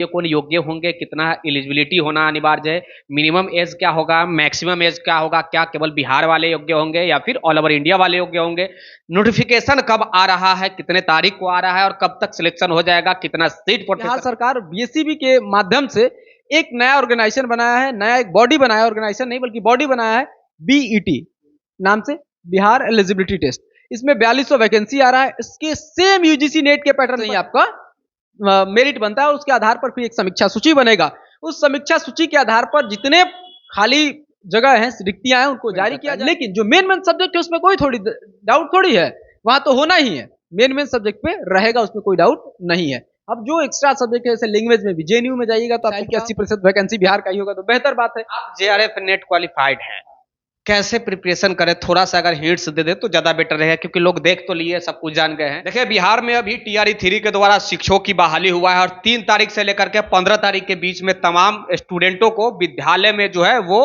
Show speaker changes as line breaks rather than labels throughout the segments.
ये कौन योग्य होंगे, कितना एलिजिबिलिटी होना अनिवार्य है, मिनिमम एज क्या होगा, मैक्सिमम एज क्या होगा, क्या केवल बिहार वाले योग्य होंगे या फिर ऑल ओवर इंडिया वाले योग्य होंगे, नोटिफिकेशन कब आ रहा है, कितने तारीख को आ रहा है और कब तक सिलेक्शन हो जाएगा, कितना सीट पर।
बिहार सरकार बीएससीबी के माध्यम से एक नया ऑर्गेनाइजेशन बनाया है, नया एक बॉडी बनाया है, ऑर्गेनाइजेशन नहीं बल्कि बॉडी बनाया है, बीईटी नाम से, बिहार एलिजिबिलिटी टेस्ट। इसमें 4200 वैकेंसी आ रहा है। इसके सेम यूजीसी नेट के पैटर्न ही आपका मेरिट बनता है और उसके आधार पर फिर एक समीक्षा सूची बनेगा। उस समीक्षा सूची के आधार पर जितने खाली जगह हैं, रिक्तियां हैं, उनको जारी किया जाए। लेकिन जो मेन सब्जेक्ट है उसमें कोई थोड़ी डाउट थोड़ी है, वहां तो होना ही है, मेन सब्जेक्ट पे रहेगा, उसमें कोई डाउट नहीं है। अब जो एक्स्ट्रा सब्जेक्ट है, जैसे लैंग्वेज में भी जेएनयू में जाइएगा तो आपको 80% वैकेंसी बिहार का ही होगा, तो बेहतर बात है।
आप जेआरएफ नेट क्वालिफाइड है, कैसे प्रिपरेशन करें, थोड़ा सा अगर हिंट्स दे दे तो ज्यादा बेटर रहेगा, क्योंकि लोग देख तो लिए, सब कुछ जान गए हैं। देखिए, बिहार में अभी टीआरई 3 के द्वारा शिक्षकों की बहाली हुआ है और 3 तारीख से लेकर के 15 तारीख के बीच में तमाम स्टूडेंटों को विद्यालय में जो है वो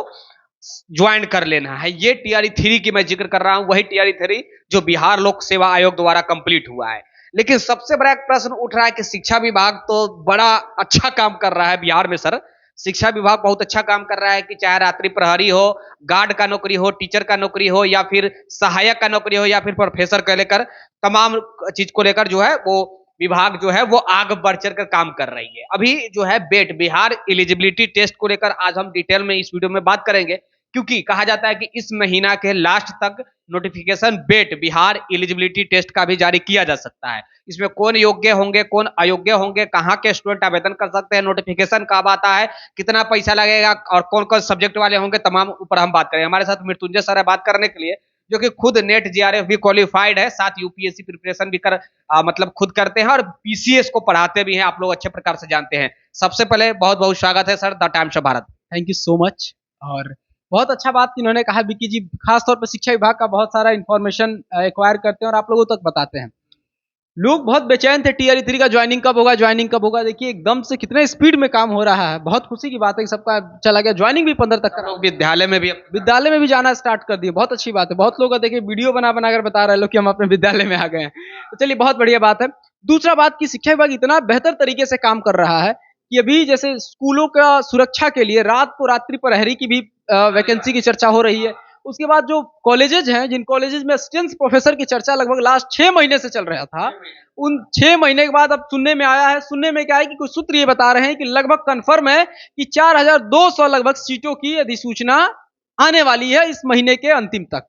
ज्वाइन कर लेना है। ये टीआरई 3 की मैं जिक्र कर रहा हूं, वही टीआरई 3 जो बिहार लोक सेवा आयोग द्वारा कंप्लीट हुआ है। लेकिन सबसे बड़ा एक प्रश्न उठ रहा है कि शिक्षा विभाग तो बड़ा अच्छा काम कर रहा है बिहार में सर, शिक्षा विभाग बहुत अच्छा काम कर रहा है कि चाहे रात्रि प्रहरी हो, गार्ड का नौकरी हो, टीचर का नौकरी हो, या फिर सहायक का नौकरी हो, या फिर प्रोफेसर को लेकर तमाम चीज को लेकर जो है वो विभाग जो है वो आगे बढ़ चढ़ कर काम कर रही है। अभी जो है बेट बिहार एलिजिबिलिटी टेस्ट को लेकर आज हम डिटेल में इस वीडियो में बात करेंगे, क्योंकि कहा जाता है कि इस महीना के लास्ट तक नोटिफिकेशन बेट बिहार एलिजिबिलिटी टेस्ट का भी जारी किया जा सकता है। इसमें कौन योग्य होंगे, कौन अयोग्य होंगे, कहाँ के स्टूडेंट आवेदन कर सकते हैं, नोटिफिकेशन कब आता है, कितना पैसा लगेगा और कौन कौन सब्जेक्ट वाले होंगे, तमाम ऊपर हम बात करेंगे। हमारे साथ मृत्युंजय सर है बात करने के लिए, जो कि खुद नेट जेआरएफ भी क्वालिफाइड है, साथ यूपीएससी प्रिपरेशन भी मतलब खुद करते हैं और पीसीएस को पढ़ाते भी हैं, आप लोग अच्छे प्रकार से जानते हैं। सबसे पहले बहुत बहुत स्वागत है sir the times of Bharat.
Thank you so much. और बहुत अच्छा बात इन्होंने कहा विकी जी, खासतौर पर शिक्षा विभाग का बहुत सारा इंफॉर्मेशन एक्वायर करते हैं और आप लोगों तक बताते हैं। लोग बहुत बेचैन थे टीआरई 3 का ज्वाइनिंग कब होगा, ज्वाइनिंग कब होगा। देखिए एकदम से कितने स्पीड में काम हो रहा है, बहुत खुशी की बात है कि सबका चला गया, ज्वाइनिंग भी 15 तक करा। विद्यालय में भी जाना स्टार्ट कर दिए, बहुत अच्छी बात है। बहुत लोग देखिए वीडियो बना बनाकर बता रहे हैं लोग कि हम अपने विद्यालय में आ गए हैं, तो चलिए बहुत बढ़िया बात है। दूसरा बात की शिक्षा विभाग इतना बेहतर तरीके से काम कर रहा है कि अभी जैसे स्कूलों का सुरक्षा के लिए रात को रात्रि प्रहरी की भी वैकेंसी की चर्चा हो रही है। उसके बाद जो कॉलेजेज हैं, जिन कॉलेजेज में असिस्टेंट प्रोफेसर की चर्चा लगभग लास्ट 6 महीने से चल रहा था, उन 6 महीने के बाद अब सुनने में आया है, सुनने में क्या है कि कुछ सूत्र ये बता रहे हैं कि लगभग कंफर्म है कि 4200 लगभग सीटों की अधिसूचना आने वाली है इस महीने के अंतिम तक।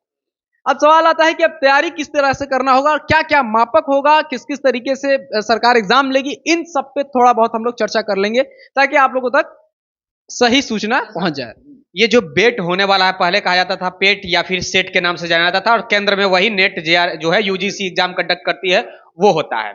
अब सवाल आता है कि अब तैयारी किस तरह से करना होगा और क्या क्या मापक होगा, किस किस तरीके से सरकार एग्जाम लेगी, इन सब पे थोड़ा बहुत हम लोग चर्चा कर लेंगे ताकि आप लोगों तक सही सूचना पहुंच जाए।
ये जो बेट होने वाला है, पहले कहा जाता था पेट या फिर सेट के नाम से जाना जाता था, और केंद्र में वही नेट जेआर जो है यूजीसी एग्जाम कंडक्ट करती है वो होता है।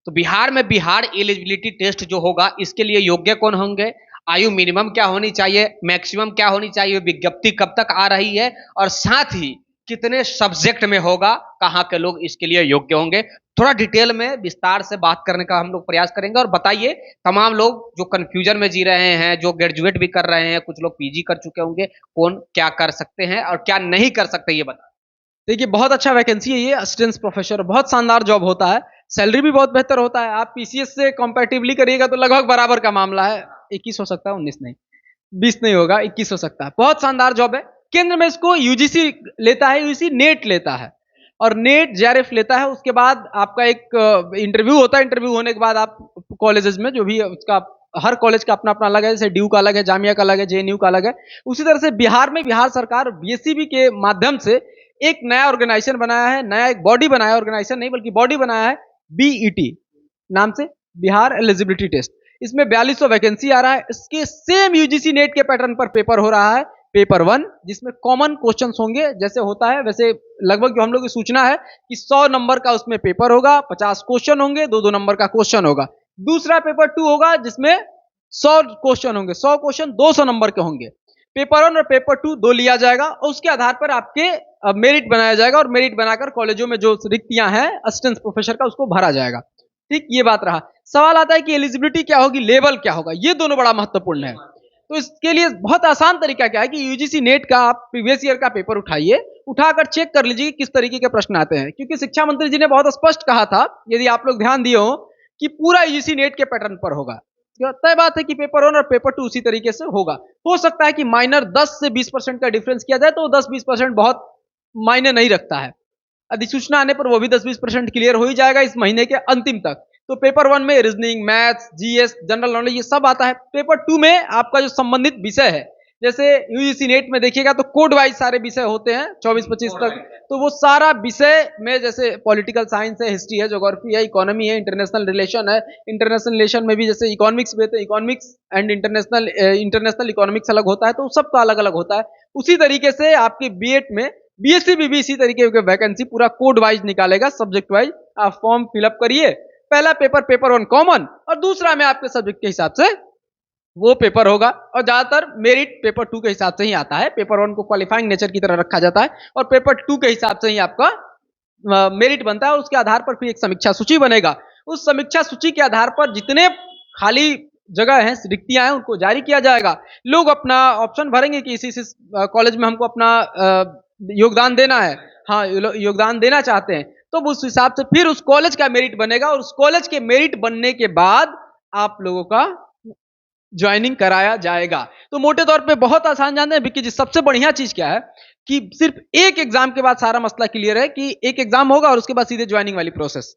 तो बिहार में बिहार एलिजिबिलिटी टेस्ट जो होगा, इसके लिए योग्य कौन होंगे, आयु मिनिमम क्या होनी चाहिए, मैक्सिमम क्या होनी चाहिए, विज्ञप्ति कब तक आ रही है, और साथ ही कितने सब्जेक्ट में होगा, कहाँ के लोग इसके लिए योग्य होंगे, थोड़ा डिटेल में विस्तार से बात करने का हम लोग प्रयास करेंगे। और बताइए, तमाम लोग जो कंफ्यूजन में जी रहे हैं, जो ग्रेजुएट भी कर रहे हैं, कुछ लोग पीजी कर चुके होंगे, कौन क्या कर सकते हैं और क्या नहीं कर सकते, ये बता।
देखिए बहुत अच्छा वैकेंसी है ये, असिस्टेंट प्रोफेसर, बहुत शानदार जॉब होता है, सैलरी भी बहुत बेहतर होता है। आप पीसीएस से कंपैरेटिवली करिएगा तो लगभग बराबर का मामला है। 21 हो सकता है, 19 नहीं, 20 नहीं होगा, 21 हो सकता है। बहुत शानदार जॉब है। केंद्र में इसको यूजीसी लेता है, यूजीसी नेट लेता है और नेट जेआरएफ लेता है। उसके बाद आपका एक इंटरव्यू होता है, इंटरव्यू होने के बाद आप कॉलेजेस में जो भी है उसका, हर कॉलेज का अपना अपना अलग है, जैसे ड्यू का अलग है, जामिया का अलग है, जेएनयू का अलग है। उसी तरह से बिहार में बिहार सरकार बीएससीबी के माध्यम से एक नया ऑर्गेनाइजेशन बनाया है, नया एक बॉडी बनाया है, ऑर्गेनाइजेशन नहीं बल्कि बॉडी बनाया है, बीईटी नाम से, बिहार एलिजिबिलिटी टेस्ट। इसमें 4200 वैकेंसी आ रहा है। इसके सेम यूजीसी नेट के पैटर्न पर पेपर हो रहा है, पेपर 1, जिसमें कॉमन क्वेश्चंस होंगे जैसे होता है वैसे। लगभग जो हम लोग की सूचना है कि 100 नंबर का उसमें पेपर होगा, 50 क्वेश्चन होंगे, 2-2 नंबर का क्वेश्चन होगा। दूसरा पेपर 2 होगा जिसमें 100 क्वेश्चन होंगे, 100 क्वेश्चन 200 नंबर के होंगे। पेपर 1 और पेपर 2 दो लिया जाएगा और उसके आधार पर आपके मेरिट बनाया जाएगा और मेरिट बनाकर कॉलेजों में जो रिक्तियां हैं असिस्टेंट प्रोफेसर का, उसको भरा जाएगा। ठीक, ये बात रहा। सवाल आता है कि एलिजिबिलिटी क्या होगी, लेवल क्या होगा, ये दोनों बड़ा महत्वपूर्ण है। तो इसके लिए बहुत आसान तरीका क्या है कि यूजीसी नेट का आप प्रीवियस ईयर का पेपर उठाइए, उठाकर चेक कर लीजिए किस तरीके के प्रश्न आते हैं, क्योंकि शिक्षा मंत्री जी ने बहुत स्पष्ट कहा था, यदि आप लोग ध्यान दिए हो, कि पूरा यूजीसी नेट के पैटर्न पर होगा। उसके बाद तय बात है कि पेपर 1 और पेपर 2 उसी तरीके से होगा। हो सकता है कि माइनर 10 से 20% का डिफरेंस किया जाए तो 10-20% बहुत मायने नहीं रखता है। अधिसूचना आने पर वो भी 10-20% क्लियर हो ही जाएगा इस महीने के अंतिम तक। तो पेपर 1 में reasoning, maths, GS, general knowledge ये सब आता है। पेपर 2 में आपका जो संबंधित विषय है, जैसे यूजीसी नेट में देखिएगा तो कोड वाइज सारे विषय होते हैं 24-25 तक। तो वो सारा विषय में जैसे पॉलिटिकल साइंस है, हिस्ट्री है, ज्योग्राफी है, इकोनॉमी है, इंटरनेशनल रिलेशन है। इंटरनेशनल रिलेशन में भी जैसे इकोनॉमिक्स भी है तो इकोनॉमिक्स एंड इंटरनेशनल इकोनॉमिक्स अलग होता है, तो सबका अलग अलग होता है। उसी तरीके से आपके बीएड में बीएससी भी इसी तरीके की वैकेंसी पूरा कोड वाइज निकालेगा, सब्जेक्ट वाइज। आप फॉर्म फिलअप करिए, पहला पेपर पेपर 1 कॉमन और दूसरा में आपके सब्जेक्ट के हिसाब से वो पेपर होगा। और ज्यादातर मेरिट पेपर 2 के हिसाब से ही आता है। पेपर 1 को क्वालिफाइंग नेचर की तरह रखा जाता है और पेपर 2 के हिसाब से ही आपका मेरिट बनता है और उसके आधार पर फिर एक समीक्षा सूची बनेगा। उस समीक्षा सूची के आधार पर जितने खाली जगह हैं, रिक्तियां हैं, उनको जारी किया जाएगा। लोग अपना ऑप्शन भरेंगे कि इसी कॉलेज में हमको अपना योगदान देना है, हाँ योगदान देना चाहते हैं, तो उस हिसाब से फिर उस कॉलेज का मेरिट बनेगा और उस कॉलेज के मेरिट बनने के बाद आप लोगों का ज्वाइनिंग कराया जाएगा। तो मोटे तौर पे बहुत आसान जानते हैं विक्की जी, सबसे बढ़िया चीज क्या है कि सिर्फ एक एग्जाम के बाद सारा मसला क्लियर है कि एक एग्जाम होगा और उसके बाद सीधे ज्वाइनिंग वाली प्रोसेस।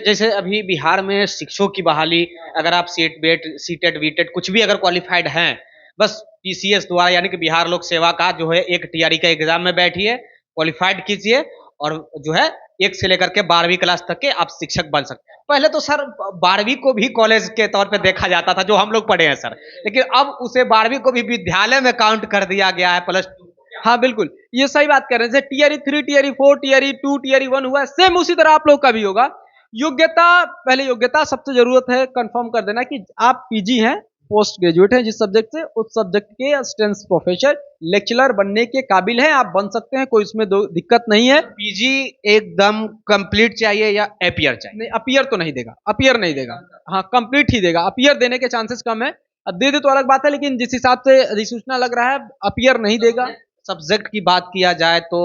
जैसे अभी बिहार में शिक्षकों की बहाली, अगर आप सीटेट वीटेट कुछ भी अगर क्वालिफाइड हैं, बस पीसीएस द्वारा यानी कि बिहार लोक सेवा का जो है एक टीआरई का एग्जाम में बैठिए, क्वालिफाइड कीजिए और जो है 1 से लेकर के 12वीं क्लास तक के आप शिक्षक बन सकते हैं। पहले तो सर 12वीं को भी कॉलेज के तौर पे देखा जाता था, जो हम लोग पढ़े हैं सर, लेकिन अब उसे 12वीं को भी विद्यालय में काउंट कर दिया गया है, +2।
हाँ बिल्कुल, ये सही बात कर रहे हैं। जैसे टीआरई 3, टीआरई 4, टीआरई 2, टीआरई 1 हुआ, सेम उसी तरह आप लोग का भी होगा। योग्यता, पहले योग्यता सबसे जरूरत है कंफर्म कर देना कि आप पीजी हैं, पोस्ट ग्रेजुएट हैं जिस सब्जेक्ट से, उस सब्जेक्ट के असिस्टेंट प्रोफेसर लेक्चरर बनने के काबिल हैं, आप बन सकते हैं, कोई इसमें दिक्कत नहीं है।
पीजी एकदम कंप्लीट चाहिए या अपियर चाहिए?
नहीं, अपियर तो नहीं देगा, अपियर नहीं देगा, हाँ कंप्लीट ही देगा। अपियर देने के चांसेस कम है, अब दे दे तो अलग बात है, लेकिन जिस हिसाब से अधिसूचना लग रहा है अपियर नहीं देगा।
सब्जेक्ट की बात किया जाए तो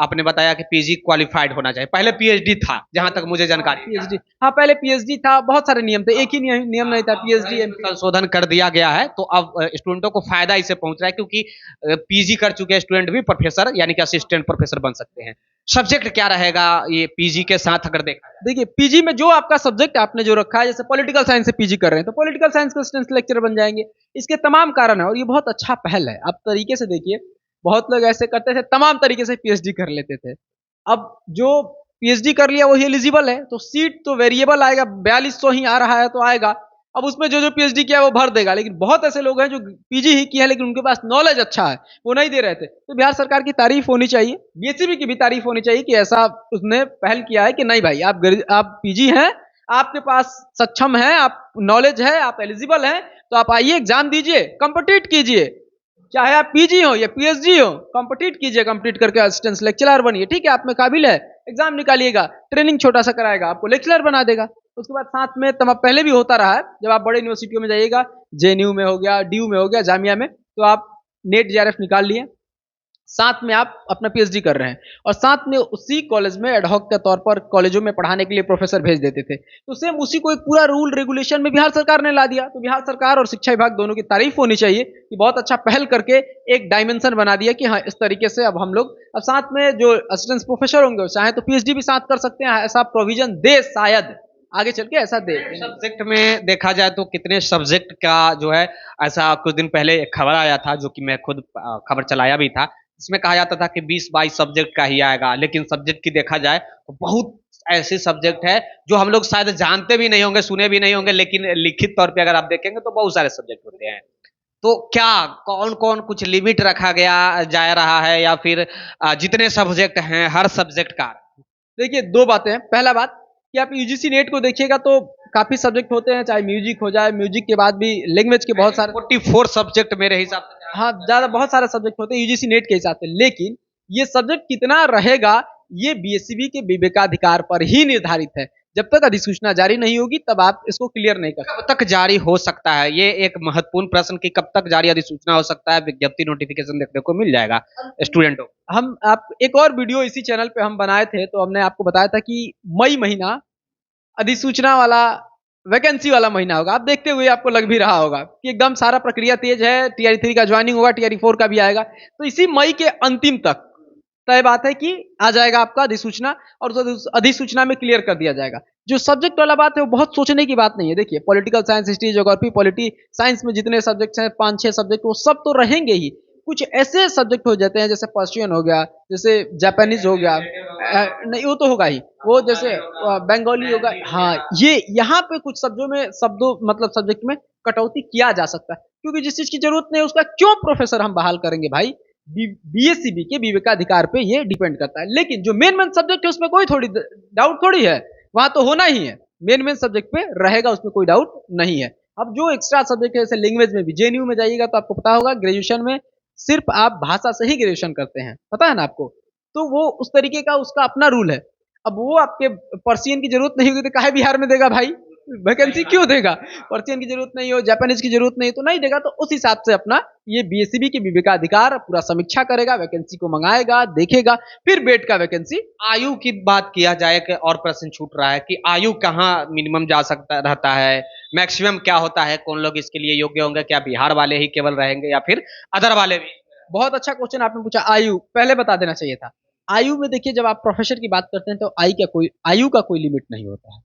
आपने बताया कि पीजी क्वालिफाइड होना चाहिए, पहले पीएचडी था जहां तक मुझे जानकारी।
पीएचडी, हाँ पहले पीएचडी था, बहुत सारे नियम थे, एक ही नियम नहीं था, पीएचडी
संशोधन कर दिया गया है, तो अब स्टूडेंटों को फायदा इससे पहुंच रहा है क्योंकि पीजी कर चुके स्टूडेंट भी प्रोफेसर यानी कि असिस्टेंट प्रोफेसर बन सकते हैं। सब्जेक्ट क्या रहेगा ये पीजी के साथ अगर देखा?
देखिए पीजी में जो आपका सब्जेक्ट आपने जो रखा है, जैसे पॉलिटिकल साइंस से पीजी कर रहे हैं तो पॉलिटिकल साइंस के असिस्टेंट लेक्चरर बन जाएंगे। इसके तमाम कारण है और ये बहुत अच्छा पहल है। आप तरीके से देखिए, बहुत लोग ऐसे करते थे, तमाम तरीके से पीएचडी कर लेते थे। अब जो पीएचडी कर लिया वही एलिजिबल है, तो सीट तो वेरिएबल आएगा, 4200 ही आ रहा है तो आएगा। अब उसमें जो पीएचडी किया है वो भर देगा, लेकिन बहुत ऐसे लोग हैं जो पीजी ही किया है लेकिन उनके पास नॉलेज अच्छा है, वो नहीं दे रहे थे। तो बिहार सरकार की तारीफ होनी चाहिए, बीएससीबी की भी तारीफ होनी चाहिए कि ऐसा उसने पहल किया है कि नहीं भाई, आप पीजी हैं, आपके पास सक्षम है, आप नॉलेज है, आप एलिजिबल हैं, तो आप आइए एग्जाम दीजिए, कम्पिटिट कीजिए, चाहे आप पीजी हो या पीएचडी हो, कम्पिटिट कीजिए, कंप्लीट करके असिस्टेंट लेक्चरर बनिए। ठीक है, आप में काबिल है, एग्जाम निकालिएगा, ट्रेनिंग छोटा सा कराएगा, आपको लेक्चरर बना देगा। उसके बाद साथ में पहले भी होता रहा है, जब आप बड़े यूनिवर्सिटियों में जाइएगा, जेएनयू में हो गया, डीयू में हो गया, जामिया में, तो आप नेट जेआरएफ निकाल लिए, साथ में आप अपना पीएचडी कर रहे हैं और साथ में उसी कॉलेज में एडहॉक के तौर पर कॉलेजों में पढ़ाने के लिए प्रोफेसर भेज देते थे। तो सेम उसी को एक पूरा रूल रेगुलेशन में बिहार सरकार ने ला दिया। तो बिहार सरकार और शिक्षा विभाग दोनों की तारीफ होनी चाहिए कि बहुत अच्छा पहल करके एक डायमेंशन बना दिया कि हाँ इस तरीके से अब हम लोग, अब साथ में जो असिस्टेंट प्रोफेसर होंगे चाहे तो पीएचडी भी साथ कर सकते हैं, ऐसा प्रोविजन दे, शायद आगे चल के ऐसा दे।
सब्जेक्ट में देखा जाए तो कितने सब्जेक्ट का जो है, ऐसा कुछ दिन पहले एक खबर आया था जो कि मैं खुद खबर चलाया भी था, इसमें कहा जाता था कि 20-22 सब्जेक्ट का ही आएगा, लेकिन सब्जेक्ट की देखा जाए तो बहुत ऐसे सब्जेक्ट है जो हम लोग शायद जानते भी नहीं होंगे, सुने भी नहीं होंगे, लेकिन लिखित तौर पे अगर आप देखेंगे तो बहुत सारे सब्जेक्ट होते हैं। तो क्या कौन कौन कुछ लिमिट रखा गया जा रहा है या फिर जितने सब्जेक्ट हैं हर सब्जेक्ट का?
देखिए दो बातें हैं। पहला बात कि आप यूजीसी नेट को देखिएगा तो काफी सब्जेक्ट होते हैं, चाहे म्यूजिक हो जाए, म्यूजिक के बाद भी लैंग्वेज के बहुत सारे
44 सब्जेक्ट मेरे हिसाब से,
हाँ ज्यादा बहुत सारे सब्जेक्ट होते हैं यूजीसी नेट के हिसाब से। लेकिन ये सब्जेक्ट कितना रहेगा ये बीएससीबी के विवेकाधिकार पर ही निर्धारित है। जब तक अधिसूचना जारी नहीं होगी तब आप इसको क्लियर नहीं कर सकते।
कब तक जारी हो सकता है, ये एक महत्वपूर्ण प्रश्न कि कब तक जारी अधिसूचना हो सकता है, विज्ञप्ति नोटिफिकेशन देखने को मिल जाएगा स्टूडेंटों को?
हम आप एक और वीडियो इसी चैनल पे हम बनाए थे, तो हमने आपको बताया था कि मई महीना अधिसूचना वाला वैकेंसी वाला महीना होगा। आप देखते हुए आपको लग भी रहा होगा कि एकदम सारा प्रक्रिया तेज है, टीआरई 3 का ज्वाइनिंग होगा, टीआरई 4 का भी आएगा। तो इसी मई के अंतिम तक तय बात है कि आ जाएगा आपका अधिसूचना, और उस अधिसूचना में क्लियर कर दिया जाएगा। जो सब्जेक्ट वाला बात है वो बहुत सोचने की बात नहीं है। देखिए, political science, history, geography, polity science में जितने सब्जेक्ट्स हैं, 5-6 सब्जेक्ट, वो सब तो रहेंगे ही। कुछ ऐसे सब्जेक्ट हो जाते हैं जैसे पर्शियन हो गया, जैसे जापानीज हो गया, नहीं वो तो होगा ही, वो जैसे बंगाली होगा। हाँ, ये यहाँ पे कुछ शब्दों में, शब्दों मतलब सब्जेक्ट में कटौती किया जा सकता है, क्योंकि जिस चीज की जरूरत नहीं है उसका क्यों प्रोफेसर हम बहाल करेंगे भाई। बीएससीबी के विवेकाधिकार पे ये डिपेंड करता है। लेकिन जो मेन मेन सब्जेक्ट है उसमें कोई थोड़ी डाउट थोड़ी है, वहां तो होना ही है, मेन मेन सब्जेक्ट पे रहेगा, उसमें कोई डाउट नहीं है। अब जो एक्स्ट्रा सब्जेक्ट है, जैसे लैंग्वेज में भी जेएनयू में जाइएगा तो आपको पता होगा, ग्रेजुएशन में सिर्फ आप भाषा से ही ग्रेजुएशन करते हैं, पता है ना आपको। तो वो उस तरीके का उसका अपना रूल है। अब वो आपके पर्सियन की जरूरत नहीं होगी तो काहे बिहार में देगा भाई, वैकेंसी क्यों देगा। पर्सियन की जरूरत नहीं हो, जापानीज की जरूरत नहीं तो नहीं देगा। तो उस हिसाब से अपना ये बीएससीबी के विवेकाधिकार पूरा समीक्षा करेगा, वैकेंसी को मंगाएगा, देखेगा, फिर बेट का वैकेंसी।
आयु की बात किया जाए कि और प्रश्न छूट रहा है कि आयु कहाँ मिनिमम जा सकता रहता है, मैक्सिमम क्या होता है, कौन लोग इसके लिए योग्य होंगे, क्या बिहार वाले ही केवल रहेंगे या फिर अदर वाले भी।
बहुत अच्छा क्वेश्चन आपने पूछा। आयु पहले बता देना चाहिए था। आयु में देखिए, जब आप प्रोफेसर की बात करते हैं तो आयु का कोई लिमिट नहीं होता है।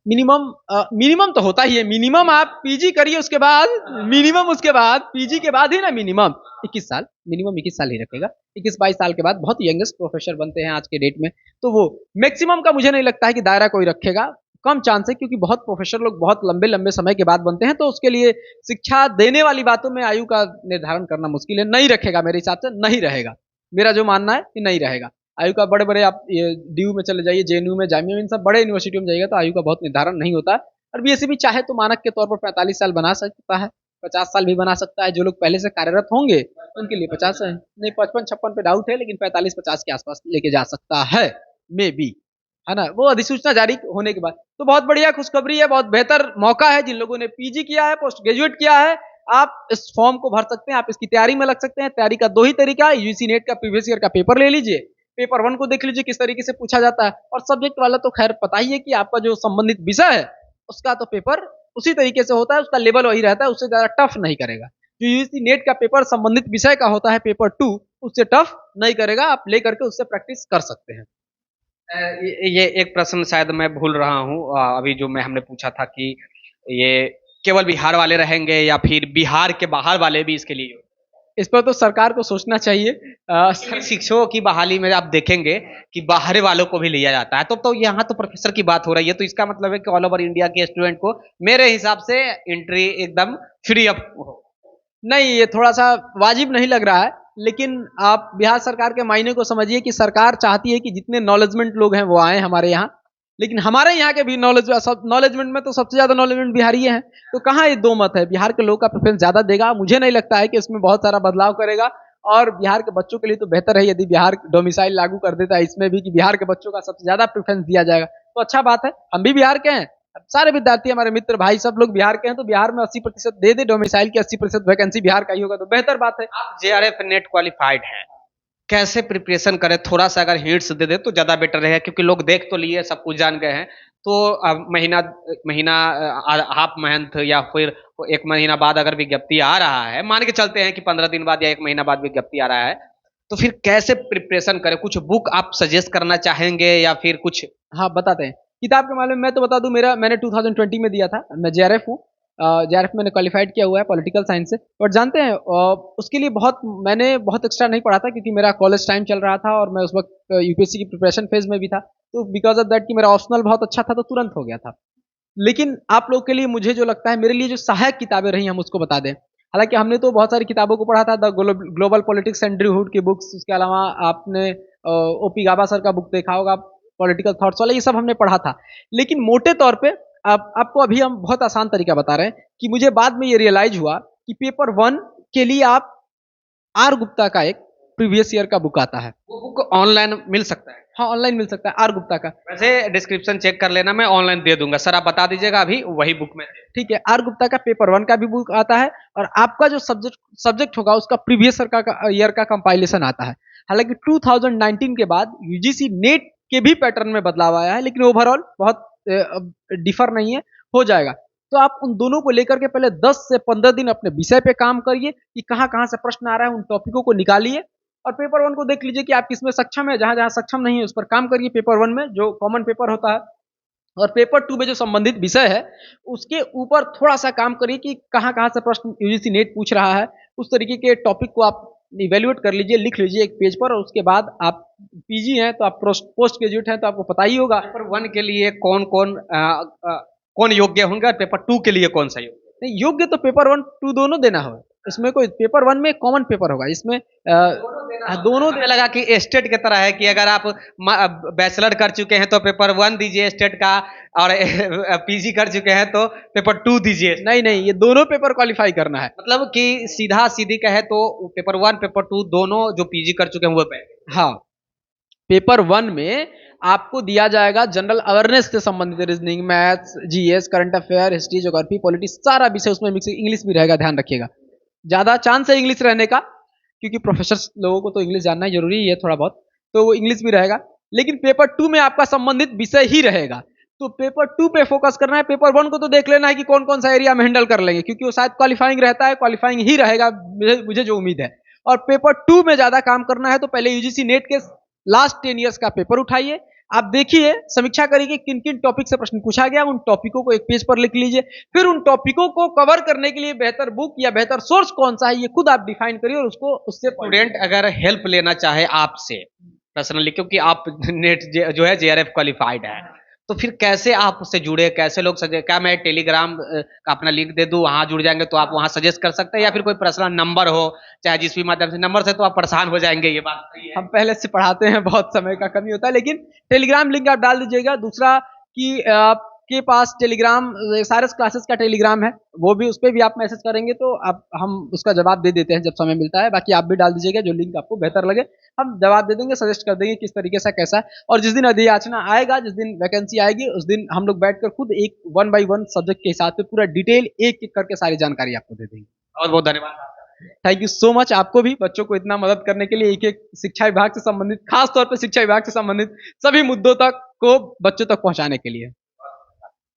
मिनिमम मिनिमम तो होता ही है। मिनिमम आप पीजी करिए, उसके बाद मिनिमम, उसके बाद पीजी के बाद ही ना मिनिमम 21 साल, मिनिमम 21 साल ही रखेगा। 21-22 साल के बाद बहुत यंगेस्ट प्रोफेसर बनते हैं आज के डेट में। तो वो मैक्सिमम का मुझे नहीं लगता है कि दायरा कोई रखेगा, कम चांस है, क्योंकि बहुत प्रोफेसर लोग बहुत लंबे लंबे समय के बाद बनते हैं। तो उसके लिए शिक्षा देने वाली बातों में आयु का निर्धारण करना मुश्किल है। नहीं रखेगा, मेरे हिसाब से नहीं रहेगा। मेरा जो मानना है कि नहीं रहेगा आयु का। बड़े बड़े आप ये डीयू में चले जाइए, जेएनयू में, जामिया में, इन सब बड़े यूनिवर्सिटियों में जाइएगा तो आयु का बहुत निर्धारण नहीं होता है। और बीएससी भी चाहे तो मानक के तौर पर 45 साल बना सकता है, 50 साल भी बना सकता है। जो लोग पहले से कार्यरत होंगे उनके लिए 50 है, नहीं 55-56 पे डाउट है, लेकिन 45-50 के आसपास लेके जा सकता है, मे बी, है ना, वो अधिसूचना जारी होने के बाद। तो बहुत बढ़िया खुशखबरी है, बहुत बेहतर मौका है। जिन लोगों ने पीजी किया है, पोस्ट ग्रेजुएट किया है, आप इस फॉर्म को भर सकते हैं, आप इसकी तैयारी में लग सकते हैं। तैयारी का दो ही तरीका है, यूजीसी नेट का प्रीवियस ईयर का पेपर ले लीजिए, पेपर 1 को देख लीजिए किस तरीके से पूछा जाता है। और सब्जेक्ट वाला तो खैर पता ही है कि आपका जो संबंधित विषय है उसका तो पेपर उसी तरीके से होता है, उसका लेवल वही रहता है, उससे ज्यादा टफ नहीं करेगा। जो यूजीसी नेट का पेपर संबंधित विषय का होता है, पेपर 2, उससे टफ नहीं करेगा, आप ले करके उससे प्रैक्टिस कर सकते हैं।
ये एक प्रश्न शायद मैं भूल रहा हूँ, अभी जो मैं हमने पूछा था कि ये केवल बिहार वाले रहेंगे या फिर बिहार के बाहर वाले भी इसके लिए।
इस पर तो सरकार को सोचना चाहिए।
शिक्षकों की बहाली में आप देखेंगे कि बाहर वालों को भी लिया जाता है, तो यहाँ तो प्रोफेसर की बात हो रही है, तो इसका मतलब है कि ऑल ओवर इंडिया के स्टूडेंट को मेरे हिसाब से एंट्री एकदम फ्री ऑफ हो।
नहीं, ये थोड़ा सा वाजिब नहीं लग रहा है। लेकिन आप बिहार सरकार के मायने को समझिए कि सरकार चाहती है कि जितने नॉलेजमेंट लोग हैं वो आए हमारे यहाँ। लेकिन हमारे यहाँ के भी नॉलेजमेंट में तो सबसे ज्यादा नॉलेजमेंट बिहारी हैं। तो कहाँ ये दो मत है, बिहार के लोग का प्रेफरेंस ज्यादा देगा। मुझे नहीं लगता है कि इसमें बहुत सारा बदलाव करेगा। और बिहार के बच्चों के लिए तो बेहतर है यदि बिहार डोमिसाइल लागू कर देता है इसमें भी, कि बिहार के बच्चों का सबसे ज्यादा प्रेफरेंस दिया जाएगा, तो अच्छा बात है। हम भी बिहार के हैं, सारे विद्यार्थी हमारे मित्र भाई सब लोग बिहार के हैं, तो बिहार में 80% दे दे, डोमिसाइल की 80% वैकेंसी बिहार का ही होगा तो बेहतर बात है।
आप जेआरएफ नेट क्वालिफाइड हैं, कैसे प्रिपरेशन करें, थोड़ा सा अगर हिंट्स दे दे तो ज़्यादा बेटर रहेगा, क्योंकि लोग देख तो लिए, सब कुछ जान गए हैं। तो महीना महीना हाफ मंथ या फिर 1 महीना बाद अगर विज्ञप्ति आ रहा है, मान के चलते हैं कि 15 दिन बाद या 1 महीना बाद विज्ञप्ति आ रहा है, तो फिर कैसे प्रिपरेशन करें? कुछ बुक आप सजेस्ट करना चाहेंगे या फिर कुछ?
हाँ, बताते हैं। किताब के मामले में मैं तो बता दूं, मैंने 2020 में दिया था, मैं जेआरएफ हूँ। जेआरएफ मैंने क्वालिफाइड किया हुआ है पॉलिटिकल साइंस से। और जानते हैं उसके लिए मैंने बहुत एक्स्ट्रा नहीं पढ़ा था, क्योंकि मेरा कॉलेज टाइम चल रहा था और मैं उस वक्त यूपीएससी की प्रिपरेशन फेज में भी था। तो बिकॉज ऑफ दैट कि मेरा ऑप्शनल बहुत अच्छा था तो तुरंत हो गया था। लेकिन आप लोग के लिए मुझे जो लगता है, मेरे लिए जो सहायक किताबें रही हम उसको बता दें। हालांकि हमने तो बहुत सारी किताबों को पढ़ा था, the global politics Andrew hood की बुक्स, उसके अलावा आपने ओपी गाबा सर का बुक देखा होगा, पॉलिटिकल थॉट्स वाला, ये सब हमने पढ़ा था। लेकिन मोटे तौर पे आपको अभी हम बहुत आसान तरीका बता रहे हैं कि मुझे बाद में ये रियलाइज हुआ कि पेपर 1 के लिए आप आर गुप्ता का एक प्रीवियस ईयर का बुक आता है,
वो बुक ऑनलाइन मिल सकता है?
हाँ, ऑनलाइन मिल सकता है, आर गुप्ता का।
वैसे डिस्क्रिप्शन चेक कर लेना, मैं ऑनलाइन दे दूंगा सर, आप बता दीजिएगा अभी वही बुक में।
ठीक है, आर गुप्ता का पेपर 1 का भी बुक आता है, और आपका जो सब्जेक्ट होगा उसका प्रीवियस ईयर का कंपाइलेशन आता है। हालांकि 2019 के बाद यूजीसी नेट के भी पैटर्न में बदलाव आया है, लेकिन ओवरऑल बहुत डिफर नहीं है। हो जाएगा। तो आप उन दोनों को लेकर के पहले 10 से 15 दिन अपने विषय पे काम करिए कि कहाँ-कहाँ से प्रश्न आ रहा है, उन टॉपिकों को निकालिए और पेपर 1 को देख लीजिए कि आप किसमें सक्षम है, जहाँ-जहाँ सक्षम नहीं है उस पर काम करिए पेपर 1 में जो कॉमन पेपर होता है। और पेपर 2 में जो संबंधित विषय है, उसके ऊपर थोड़ा-सा काम करिए कि कहाँ-कहाँ से प्रश्न यूजीसी नेट पूछ रहा है। उस तरीके के टॉपिक को आप इवैल्यूएट कर लीजिए, लिख लीजिए एक पेज पर और उसके बाद आप पीजी हैं तो आप पोस्ट ग्रेजुएट हैं तो आपको पता ही होगा।
पेपर 1 के लिए कौन योग्य होंगे और पेपर 2 के लिए कौन सा योग्य?
नहीं, योग्य तो पेपर 1, 2 दोनों देना होगा। इसमें कोई पेपर 1 में कॉमन पेपर होगा, इसमें दोनों
हमें लगा कि स्टेट की तरह है कि अगर आप बैचलर कर चुके हैं तो पेपर 1 दीजिए स्टेट का और पीजी कर चुके हैं तो पेपर 2 दीजिए।
नहीं, नहीं, ये दोनों पेपर क्वालीफाई करना है।
मतलब कि सीधा-सीधी कहे तो पेपर 1, पेपर 2 दोनों जो पीजी कर चुके हैं वो पे।
हाँ, पेपर 1 में आपको दिया जाएगा जनरल अवेयरनेस से संबंधित reasoning, maths, GS, current affair, history, geography, polity सारा विषय उसमें मिक्स, इंग्लिश भी रहेगा, ध्यान रखिएगा। ज़्यादा चांस है इंग्लिश रहने का, क्योंकि प्रोफेसर्स लोगों को तो इंग्लिश जानना ज़रूरी है थोड़ा बहुत, तो वो इंग्लिश भी रहेगा। लेकिन पेपर 2 में आपका संबंधित विषय ही रहेगा। तो पेपर 2 पे फोकस करना है, पेपर 1 को तो देख लेना है कि कौन-कौन सा एरिया में हैंडल कर लेंगे, क्योंकि वो शायद क्वालीफाइंग रहता है, क्वालीफाइंग ही रहेगा मुझे जो उम्मीद है। और पेपर 2 में ज़्यादा काम करना है तो पहले यूजीसी नेट के लास्ट 10 ईयर्स का पेपर उठाइए, आप देखिए, समीक्षा करिए कि किन-किन टॉपिक से प्रश्न पूछा गया, उन टॉपिकों को एक पेज पर लिख लीजिए। फिर उन टॉपिकों को कवर करने के लिए बेहतर बुक या बेहतर सोर्स कौन-सा है, ये खुद आप डिफाइन करिए और उसको उससे
स्टूडेंट अगर हेल्प लेना चाहे आपसे पर्सनली, क्योंकि आप नेट जो है जेआरएफ क्वालिफाइड है, तो फिर कैसे आप उससे जुड़े, कैसे लोग सजे क्या मैं टेलीग्राम का अपना लिंक दे दूं, वहां जुड़ जाएंगे तो आप वहां सजेस्ट कर सकते हैं, या फिर कोई पर्सनल नंबर हो, चाहे जिस भी माध्यम से नंबर से तो आप परेशान हो जाएंगे, ये बात सही है?
हम पहले से पढ़ाते हैं, बहुत समय का कमी होता है, लेकिन टेलीग्राम लिंक आप डाल दीजिएगा। दूसरा कि आपके पास टेलीग्राम सारस क्लासेस का टेलीग्राम है, वो भी, उस पे भी आप मैसेज करेंगे तो आप हम उसका जवाब दे देते हैं जब समय मिलता है। बाकी आप भी डाल दीजिएगा जो लिंक आपको बेहतर लगे, हम जवाब दे देंगे, सजेस्ट कर देंगे किस तरीके से कैसा है। और जिस दिन अधियाचना आएगा, जिस दिन वैकेंसी आएगी, उस दिन हम लोग बैठकर खुद एक 1 बाय 1 सब्जेक्ट के हिसाब से पूरा डिटेल एक-एक करके सारी जानकारी आपको दे देंगे।
बहुत-बहुत धन्यवाद।
थैंक यू सो मच, आपको भी बच्चों को इतना मदद करने के लिए, एक-एक शिक्षा विभाग से संबंधित, खास तौर पे शिक्षा विभाग से संबंधित सभी मुद्दों तक को बच्चों तक पहुँचाने के लिए।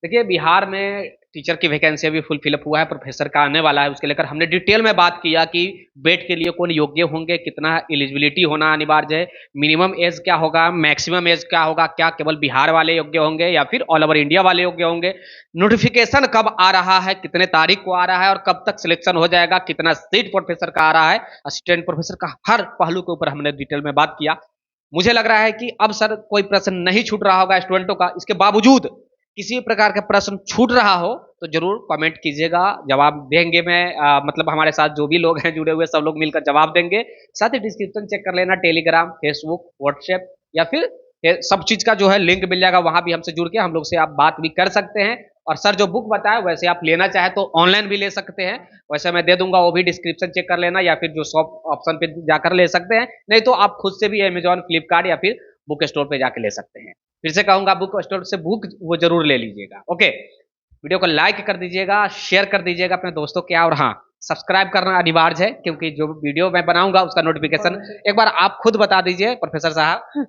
देखिए, बिहार में टीचर की वैकेंसी अभी फुल फिलअप हुआ है, प्रोफेसर का आने वाला है, उसके लेकर हमने डिटेल में बात किया कि बेट के लिए कौन योग्य होंगे, कितना एलिजिबिलिटी होना अनिवार्य है, मिनिमम एज क्या होगा, मैक्सिमम एज क्या होगा, क्या केवल बिहार वाले योग्य होंगे या फिर ऑल ओवर इंडिया वाले योग्य होंगे, नोटिफिकेशन कब आ रहा है, कितने तारीख को आ रहा है और कब तक सिलेक्शन हो जाएगा, कितना सीट प्रोफेसर का आ रहा है, असिस्टेंट प्रोफेसर का, हर पहलू के ऊपर हमने डिटेल में बात किया। मुझे लग रहा है कि अब सर कोई प्रश्न नहीं छूट रहा होगा स्टूडेंटों का। इसके बावजूद किसी भी प्रकार का प्रश्न छूट रहा हो तो जरूर कमेंट कीजिएगा, जवाब देंगे। मतलब हमारे साथ जो भी लोग हैं जुड़े हुए, सब लोग मिलकर जवाब देंगे। साथ ही डिस्क्रिप्शन चेक कर लेना, टेलीग्राम, फेसबुक, व्हाट्सएप या फिर सब चीज का जो है लिंक मिल जाएगा, वहां भी हमसे जुड़ के हम लोग से आप बात भी कर सकते हैं। और सर जो बुक बताया वैसे आप लेना चाहे तो ऑनलाइन भी ले सकते हैं, वैसे मैं दे दूंगा, वो भी डिस्क्रिप्शन चेक कर लेना, या फिर जो शॉप ऑप्शन पे जाकर ले सकते हैं, नहीं तो आप खुद से भी अमेजॉन, फ्लिपकार्ट या फिर बुक स्टोर पे जाके ले सकते हैं। फिर से कहूंगा, बुक स्टोर से बुक वो जरूर ले लीजिएगा। ओके, वीडियो को लाइक कर दीजिएगा, शेयर कर दीजिएगा अपने दोस्तों के, और हाँ, सब्सक्राइब करना अनिवार्य है, क्योंकि जो वीडियो मैं बनाऊंगा उसका नोटिफिकेशन एक बार आप खुद बता दीजिए प्रोफेसर साहब।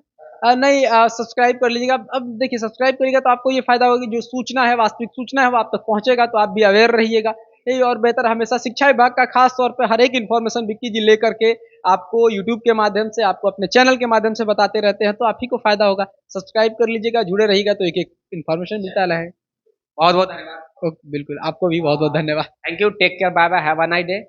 नहीं, सब्सक्राइब कर लीजिएगा। अब देखिए, सब्सक्राइब करिएगा तो आपको ये फायदा होगा कि जो सूचना है, वास्तविक सूचना है, वो आप तक पहुंचेगा, तो आप भी अवेयर रहिएगा। यही और बेहतर, हमेशा शिक्षा विभाग का खास तौर पे हर एक इन्फॉर्मेशन विक्की जी लेकर के आपको यूट्यूब के माध्यम से, आपको अपने चैनल के माध्यम से बताते रहते हैं, तो आप ही को फायदा होगा। सब्सक्राइब कर लीजिएगा, जुड़े रहिएगा तो एक एक इन्फॉर्मेशन मिलता रहे।
बहुत बहुत धन्यवाद।
बिल्कुल, आपको भी बहुत बहुत धन्यवाद।
Thank you, take care, bye bye, have a nice day.